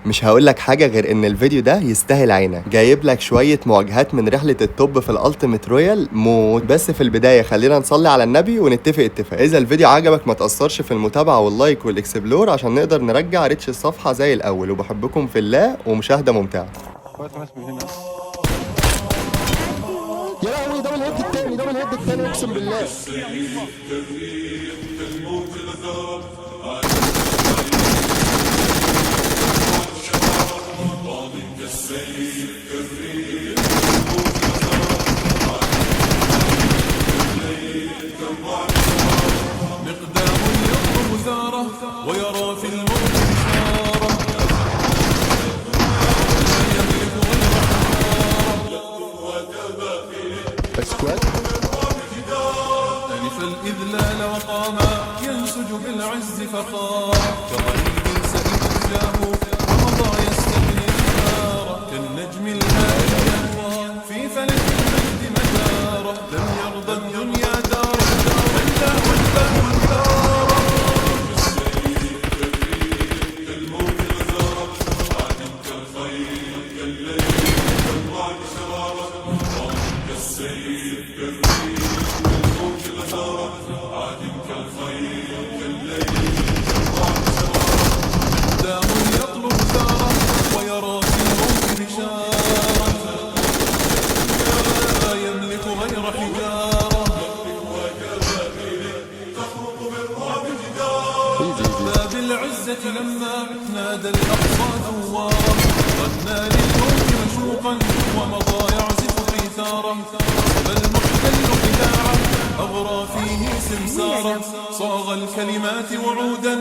مش هقولك حاجة غير ان الفيديو ده يستاهل عينك. جايب لك شوية مواجهات من رحلة التوب في الالتيميت رويال موت. بس في البداية خلينا نصلي على النبي ونتفق اتفاق. اذا الفيديو عجبك ما تأثرش في المتابعة واللايك والاكسبلور عشان نقدر نرجع ريتش الصفحة زي الاول. وبحبكم في الله ومشاهدة ممتعة. يا لهوي دبل هيد التاني، دبل هيد التاني اقسم بالله. مقدام يطلب ثاره ويرى في الموت بشاره، لا يملك غير سكواد ألف الإذلال وقاما ينسج بالعز فخارا، كرهيب سئم جاه ومضى يستبني النار، كالنجم الهادي يهوى في فلك المجد مداره، لم يرضى الدنيا دارا إلا والباب الدار. كالموت غزارة عاد كالخيل كالليل كالوعد شرارة، كالسيف كالريح كالموت غزارة عاد كالخيل كالليل كالوعد شرارة، مقدام يطلب ثاره ويرى في الموت بشارة، لا يملك غير حجارة، تخرق بالرعب جدارة، باب العزة لما نادى الأقصى ثوارا، غنى للموت مشوقا ومضى يعزف قيثارا، بل المحتل خداعا أغرى فيه سمسارا، صاغ الكلمات وعودا